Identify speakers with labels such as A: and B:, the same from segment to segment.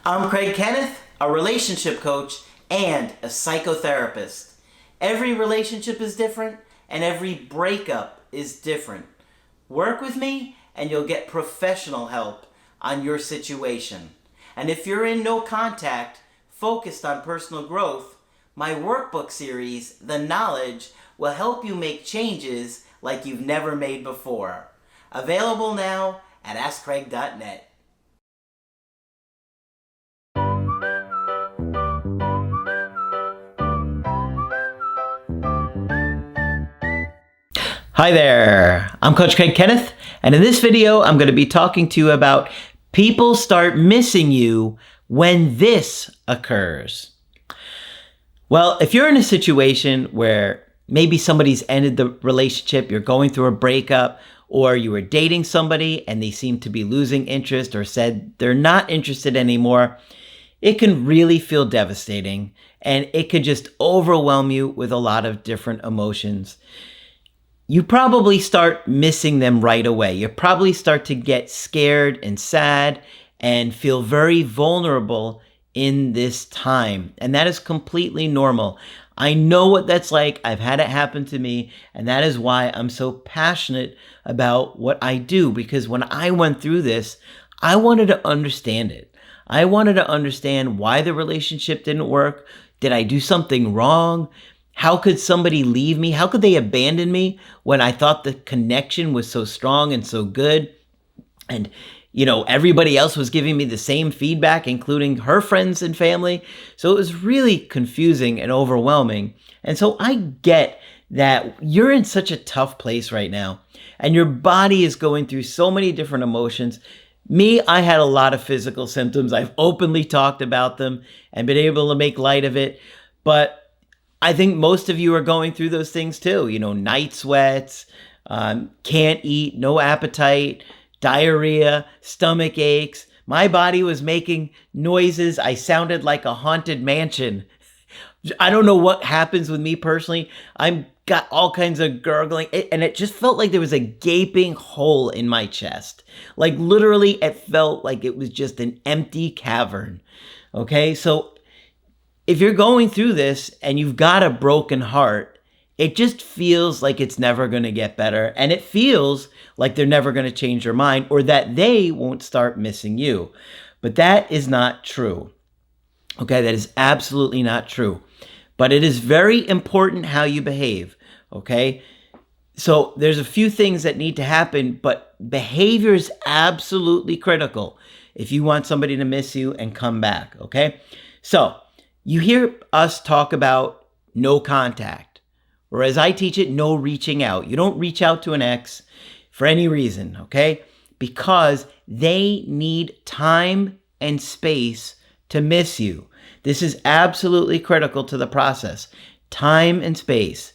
A: I'm Craig Kenneth, a relationship coach and a psychotherapist. Every relationship is different and every breakup is different. Work with me and you'll get professional help on your situation. And if you're in no contact, focused on personal growth, my workbook series, The Knowledge, will help you make changes like you've never made before. Available now at AskCraig.net. Hi there, I'm Coach Craig Kenneth, and in this video I'm going to be talking to you about people start missing you when this occurs. Well, if you're in a situation where maybe somebody's ended the relationship, you're going through a breakup, or you were dating somebody and they seem to be losing interest or said they're not interested anymore, it can really feel devastating and it can just overwhelm you with a lot of different emotions. You probably start missing them right away. You probably start to get scared and sad and feel very vulnerable in this time. And that is completely normal. I know what that's like. I've had it happen to me. And that is why I'm so passionate about what I do. Because when I went through this, I wanted to understand it. I wanted to understand why the relationship didn't work. Did I do something wrong? How could somebody leave me? How could they abandon me when I thought the connection was so strong and so good? And, everybody else was giving me the same feedback, including her friends and family. So it was really confusing and overwhelming. And so I get that you're in such a tough place right now, and your body is going through so many different emotions. Me, I had a lot of physical symptoms. I've openly talked about them and been able to make light of it. But I think most of you are going through those things too. Night sweats, can't eat, no appetite, diarrhea, stomach aches. My body was making noises. I sounded like a haunted mansion. I don't know what happens with me personally. I've got all kinds of gurgling, and it just felt like there was a gaping hole in my chest. Like literally, it felt like it was just an empty cavern. Okay, so if you're going through this and you've got a broken heart, it just feels like it's never going to get better. And it feels like they're never going to change their mind or that they won't start missing you. But that is not true. Okay, that is absolutely not true. But it is very important how you behave. Okay, so there's a few things that need to happen, but behavior is absolutely critical if you want somebody to miss you and come back. Okay, so you hear us talk about no contact, or as I teach it, no reaching out. You don't reach out to an ex for any reason, okay? Because they need time and space to miss you. This is absolutely critical to the process. Time and space.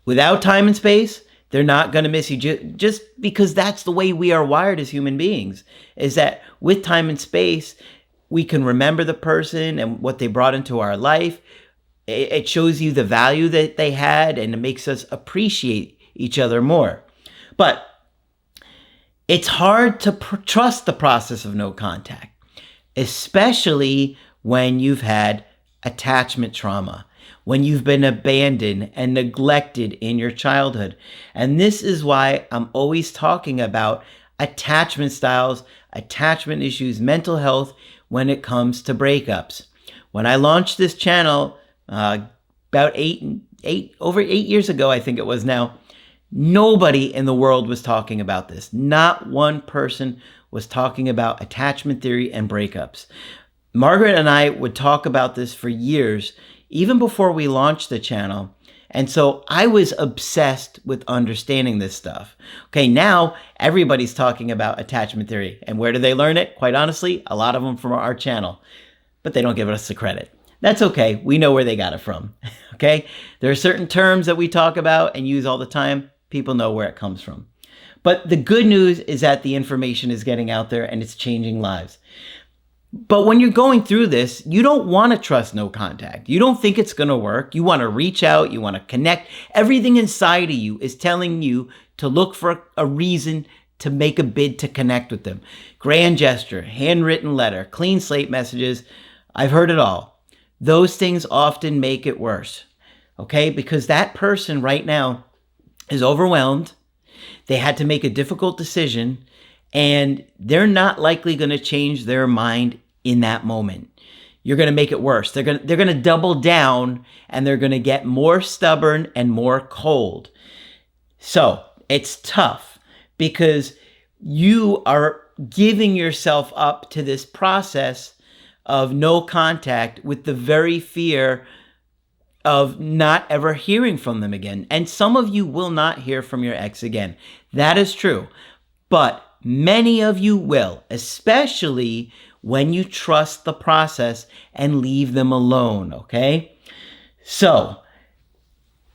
A: Without time and space, they're not going to miss you just because that's the way we are wired as human beings, is that with time and space, we can remember the person and what they brought into our life. It shows you the value that they had, and it makes us appreciate each other more. But it's hard to trust the process of no contact, especially when you've had attachment trauma, when you've been abandoned and neglected in your childhood. And this is why I'm always talking about attachment styles, attachment issues, mental health, when it comes to breakups. When I launched this channel about over 8 years ago, I think it was now, nobody in the world was talking about this. Not one person was talking about attachment theory and breakups. Margaret and I would talk about this for years, even before we launched the channel. And so I was obsessed with understanding this stuff. Okay, now everybody's talking about attachment theory. And where do they learn it? Quite honestly, a lot of them from our channel. But they don't give us the credit. That's okay. We know where they got it from. Okay? There are certain terms that we talk about and use all the time. People know where it comes from. But the good news is that the information is getting out there and it's changing lives. But when you're going through this, you don't want to trust no contact. You don't think it's going to work. You want to reach out. You want to connect. Everything inside of you is telling you to look for a reason to make a bid to connect with them. Grand gesture, handwritten letter, clean slate messages. I've heard it all. Those things often make it worse, okay? Because that person right now is overwhelmed. They had to make a difficult decision, and they're not likely going to change their mind in that moment. You're going to make it worse. They're going to double down, and they're going to get more stubborn and more cold. So it's tough because you are giving yourself up to this process of no contact with the very fear of not ever hearing from them again. And some of you will not hear from your ex again. That is true. But many of you will, especially when you trust the process and leave them alone, okay? So,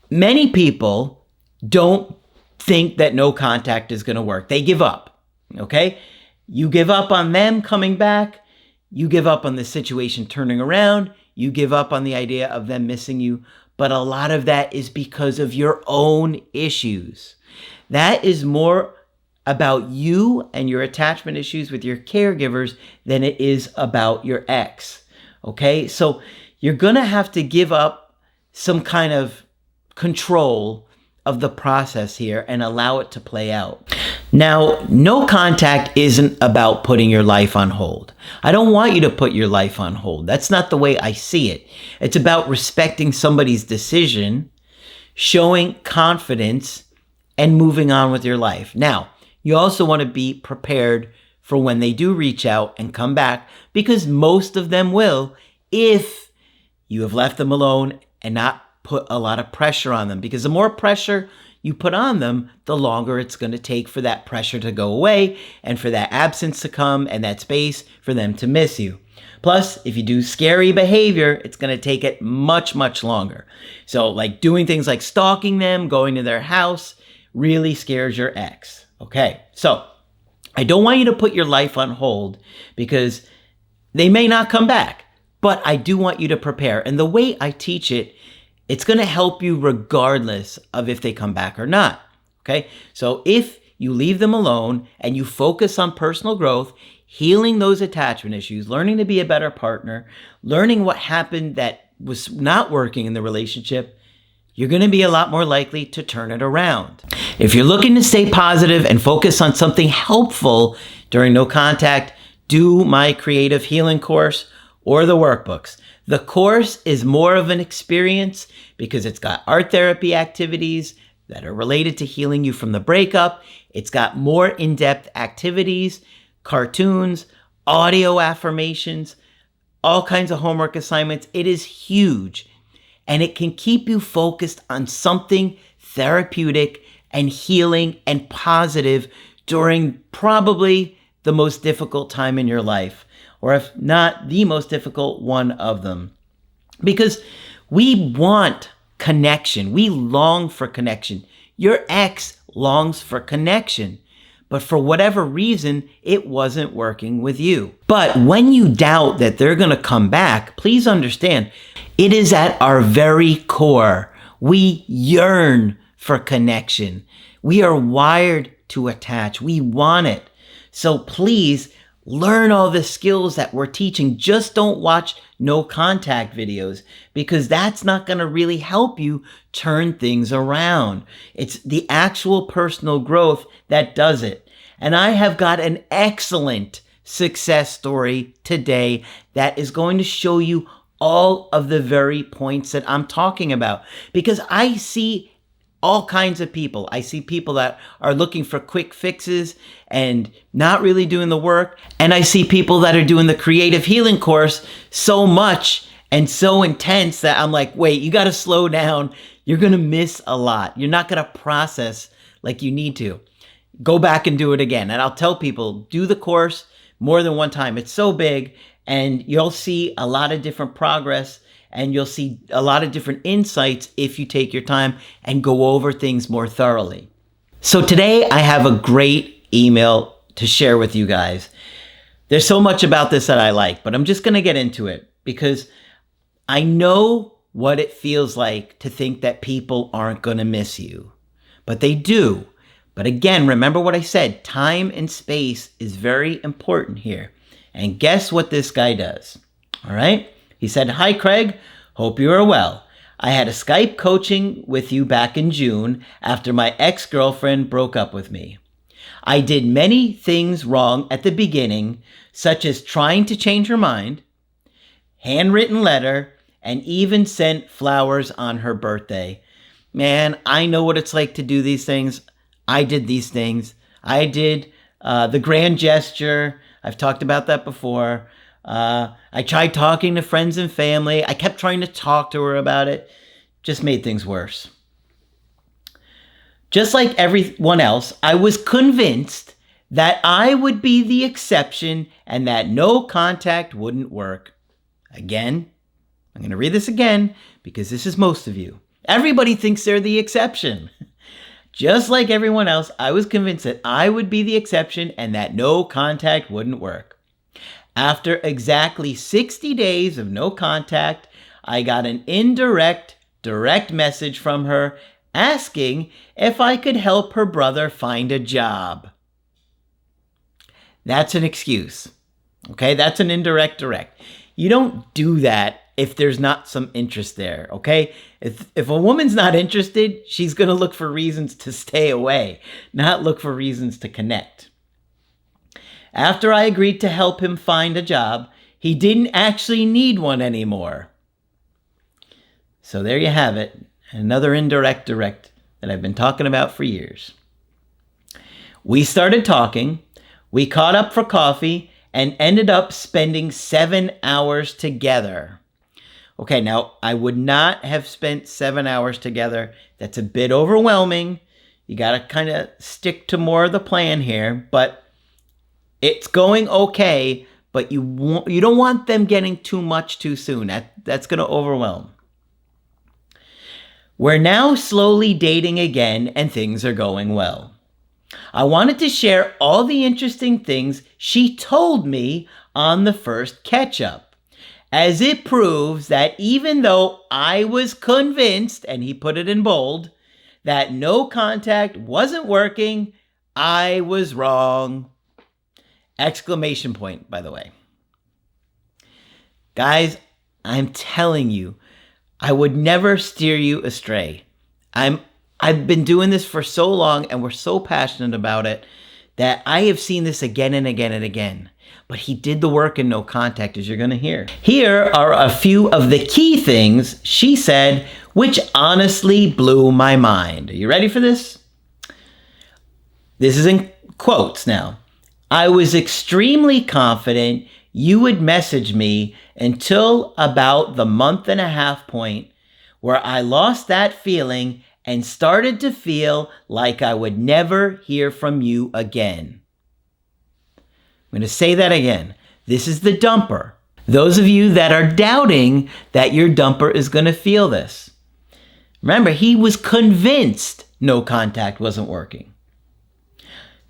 A: many people don't think that no contact is going to work. They give up, okay? You give up on them coming back. You give up on the situation turning around. You give up on the idea of them missing you. But a lot of that is because of your own issues. That is more about you and your attachment issues with your caregivers than it is about your ex, okay? So you're going to have to give up some kind of control of the process here and allow it to play out. Now, no contact isn't about putting your life on hold. I don't want you to put your life on hold. That's not the way I see it. It's about respecting somebody's decision, showing confidence, and moving on with your life. Now, you also want to be prepared for when they do reach out and come back, because most of them will, if you have left them alone and not put a lot of pressure on them. Because the more pressure you put on them, the longer it's going to take for that pressure to go away and for that absence to come and that space for them to miss you. Plus, if you do scary behavior, it's going to take it much, much longer. So like doing things like stalking them, going to their house, really scares your ex. Okay, so I don't want you to put your life on hold because they may not come back, but I do want you to prepare. And the way I teach it, it's going to help you regardless of if they come back or not. Okay, so if you leave them alone and you focus on personal growth, healing those attachment issues, learning to be a better partner, learning what happened that was not working in the relationship, you're going to be a lot more likely to turn it around. If you're looking to stay positive and focus on something helpful during no contact, do my creative healing course or the workbooks. The course is more of an experience because it's got art therapy activities that are related to healing you from the breakup. It's got more in-depth activities, cartoons, audio affirmations, all kinds of homework assignments. It is huge. And it can keep you focused on something therapeutic and healing and positive during probably the most difficult time in your life, or if not the most difficult one of them. Because we want connection. We long for connection. Your ex longs for connection, but for whatever reason, it wasn't working with you. But when you doubt that they're going to come back, please understand, it is at our very core. We yearn for connection. We are wired to attach. We want it. So please learn all the skills that we're teaching. Just don't watch no contact videos because that's not going to really help you turn things around. It's the actual personal growth that does it. And I have got an excellent success story today that is going to show you all of the very points that I'm talking about, because I see all kinds of people. I see people that are looking for quick fixes and not really doing the work. And I see people that are doing the creative healing course so much and so intense that I'm like, wait, you got to slow down. You're going to miss a lot. You're not going to process like you need to. Go back and do it again. And I'll tell people, do the course more than one time. It's so big. And you'll see a lot of different progress and you'll see a lot of different insights if you take your time and go over things more thoroughly. So today I have a great email to share with you guys. There's so much about this that I like, but I'm just going to get into it because I know what it feels like to think that people aren't going to miss you, but they do. But again, remember what I said. Time and space is very important here. And guess what this guy does? All right. He said, "Hi, Craig. Hope you are well. I had a Skype coaching with you back in June after my ex-girlfriend broke up with me. I did many things wrong at the beginning, such as trying to change her mind, handwritten letter, and even sent flowers on her birthday. Man, I know what it's like to do these things. I did these things. I did the grand gesture. I've talked about that before. I tried talking to friends and family. I kept trying to talk to her about it. Just made things worse. Just like everyone else, I was convinced that I would be the exception and that no contact wouldn't work." Again, I'm going to read this again because this is most of you. Everybody thinks they're the exception. Just like everyone else, I was convinced that I would be the exception and that no contact wouldn't work. After exactly 60 days of no contact, I got an direct message from her asking if I could help her brother find a job. That's an excuse. Okay, that's an indirect direct. You don't do that if there's not some interest there, okay? If a woman's not interested, she's going to look for reasons to stay away, not look for reasons to connect. After I agreed to help him find a job, he didn't actually need one anymore. So there you have it. Another indirect direct that I've been talking about for years. We started talking, we caught up for coffee, and ended up spending 7 hours together. Okay, now I would not have spent 7 hours together. That's a bit overwhelming. You got to kind of stick to more of the plan here, but it's going okay, but you don't want them getting too much too soon. That's going to overwhelm. We're now slowly dating again and things are going well. I wanted to share all the interesting things she told me on the first catch-up, as it proves that even though I was convinced, and he put it in bold, that no contact wasn't working, I was wrong. Exclamation point, by the way. Guys, I'm telling you, I would never steer you astray. I've been doing this for so long and we're so passionate about it that I have seen this again and again and again. But he did the work in no contact, as you're going to hear. Here are a few of the key things she said, which honestly blew my mind. Are you ready for this? This is in quotes now. "I was extremely confident you would message me until about the month-and-a-half point where I lost that feeling and started to feel like I would never hear from you again." I'm going to say that again. This is the dumper. Those of you that are doubting that your dumper is going to feel this. Remember, he was convinced no contact wasn't working.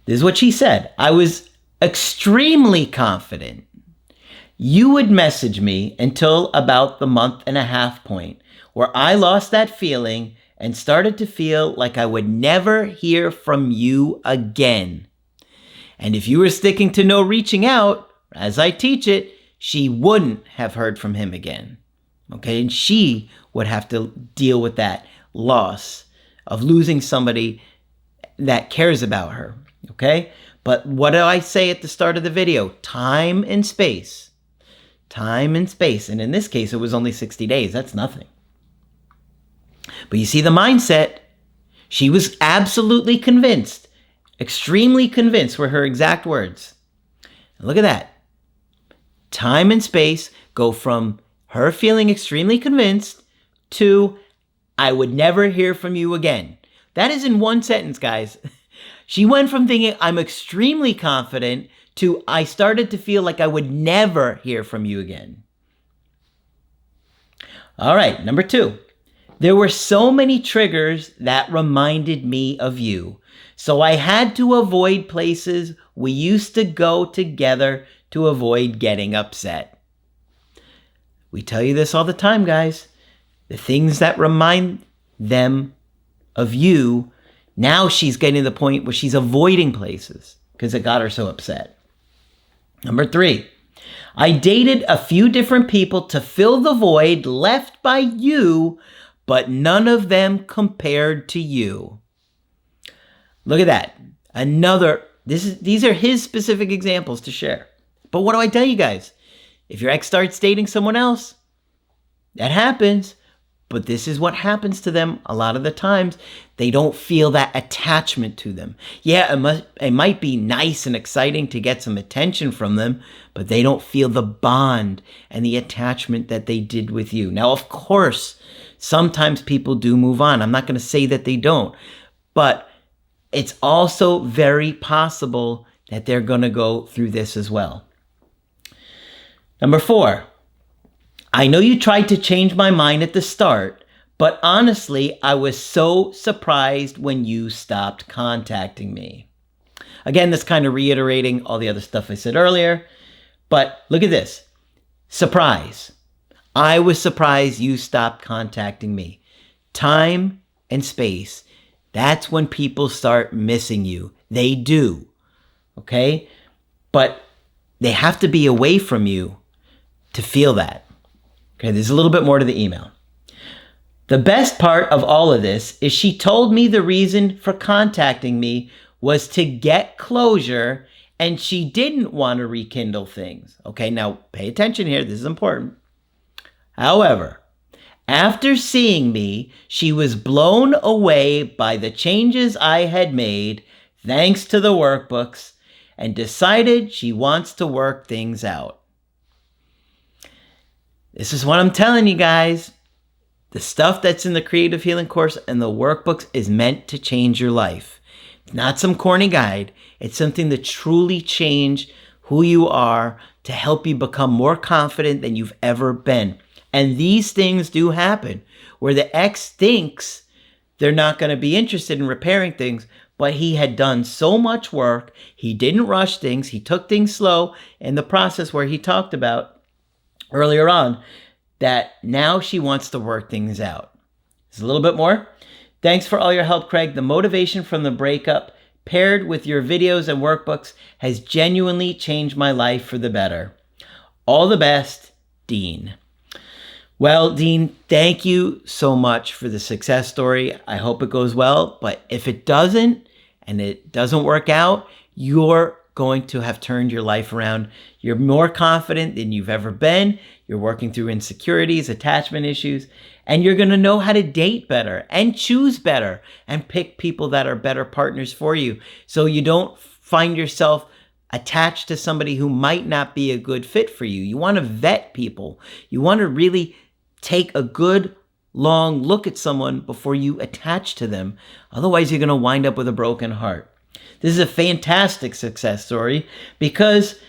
A: This is what she said. "I was extremely confident you would message me until about the month-and-a-half point where I lost that feeling and started to feel like I would never hear from you again. And if you were sticking to no reaching out, as I teach it, she wouldn't have heard from him again. Okay, and she would have to deal with that loss of losing somebody that cares about her. Okay, but what do I say at the start of the video? Time and space. Time and space. And in this case, it was only 60 days. That's nothing. But you see the mindset. She was absolutely convinced, extremely convinced were her exact words. And look at that. Time and space go from her feeling extremely convinced to I would never hear from you again. That is in one sentence, guys. She went from thinking I'm extremely confident to I started to feel like I would never hear from you again. All right, number 2. There were so many triggers that reminded me of you. So I had to avoid places we used to go together to avoid getting upset. We tell you this all the time, guys. The things that remind them of you, Now she's getting to the point where she's avoiding places because it got her so upset. Number 3, I dated a few different people to fill the void left by you, but none of them compared to you. Look at that. These are his specific examples to share. But what do I tell you guys? If your ex starts dating someone else, that happens. But this is what happens to them a lot of the times. They don't feel that attachment to them. Yeah, it might be nice and exciting to get some attention from them, but they don't feel the bond and the attachment that they did with you. Now, of course, sometimes people do move on. I'm not going to say that they don't, but it's also very possible that they're going to go through this as well. Number 4, I know you tried to change my mind at the start, but honestly, I was so surprised when you stopped contacting me. Again, that's kind of reiterating all the other stuff I said earlier, but look at this. Surprise. I was surprised you stopped contacting me. Time and space. That's when people start missing you. They do. Okay? But they have to be away from you to feel that. Okay, there's a little bit more to the email. The best part of all of this is she told me the reason for contacting me was to get closure and she didn't want to rekindle things. Okay, now pay attention here. This is important. However, after seeing me, she was blown away by the changes I had made thanks to the workbooks and decided she wants to work things out. This is what I'm telling you guys. The stuff that's in the Creative Healing course and the workbooks is meant to change your life. It's not some corny guide. It's something to truly change who you are, to help you become more confident than you've ever been. And these things do happen where the ex thinks they're not going to be interested in repairing things, but he had done so much work. He didn't rush things. He took things slow in the process where he talked about earlier on that now she wants to work things out. There's a little bit more. Thanks for all your help, Craig. The motivation from the breakup paired with your videos and workbooks has genuinely changed my life for the better. All the best, Dean. Well, Dean, thank you so much for the success story. I hope it goes well, but if it doesn't and it doesn't work out, you're going to have turned your life around. You're more confident than you've ever been. You're working through insecurities, attachment issues, and you're going to know how to date better and choose better and pick people that are better partners for you. So you don't find yourself attached to somebody who might not be a good fit for you. You want to vet people. You want to really take a good long look at someone before you attach to them. Otherwise, you're going to wind up with a broken heart. This is a fantastic success story because,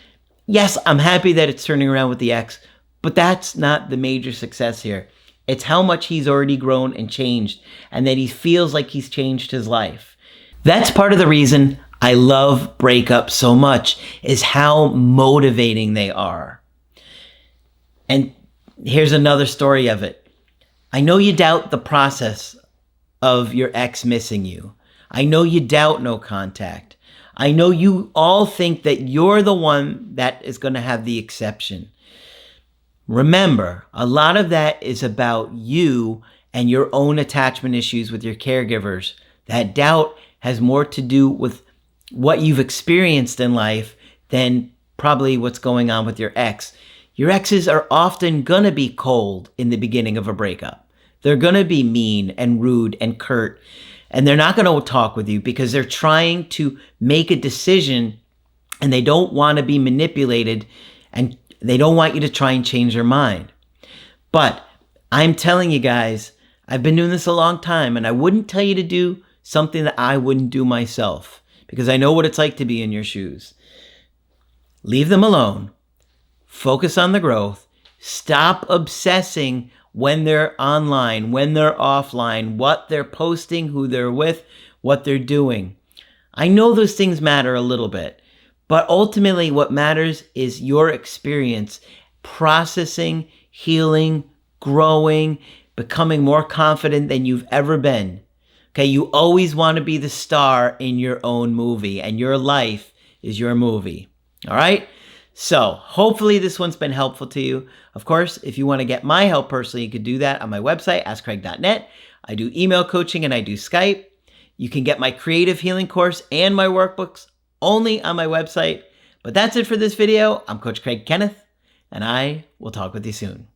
A: yes, I'm happy that it's turning around with the ex, but that's not the major success here. It's how much he's already grown and changed and that he feels like he's changed his life. That's part of the reason I love breakups so much, is how motivating they are. And here's another story of it. I know you doubt the process of your ex missing you. I know you doubt no contact. I know you all think that you're the one that is going to have the exception. Remember, a lot of that is about you and your own attachment issues with your caregivers. That doubt has more to do with what you've experienced in life than probably what's going on with your ex. Your exes are often going to be cold in the beginning of a breakup. They're going to be mean and rude and curt. And they're not going to talk with you because they're trying to make a decision and they don't want to be manipulated and they don't want you to try and change their mind. But I'm telling you guys, I've been doing this a long time and I wouldn't tell you to do something that I wouldn't do myself because I know what it's like to be in your shoes. Leave them alone. Focus on the growth. Stop obsessing when they're online, when they're offline, what they're posting, who they're with, what they're doing. I know those things matter a little bit, but ultimately what matters is your experience processing, healing, growing, becoming more confident than you've ever been. Okay, you always want to be the star in your own movie, and your life is your movie. All right? So hopefully this one's been helpful to you. Of course, if you want to get my help personally, you could do that on my website, askcraig.net. I do email coaching and I do Skype. You can get my creative healing course and my workbooks only on my website. But that's it for this video. I'm Coach Craig Kenneth, and I will talk with you soon.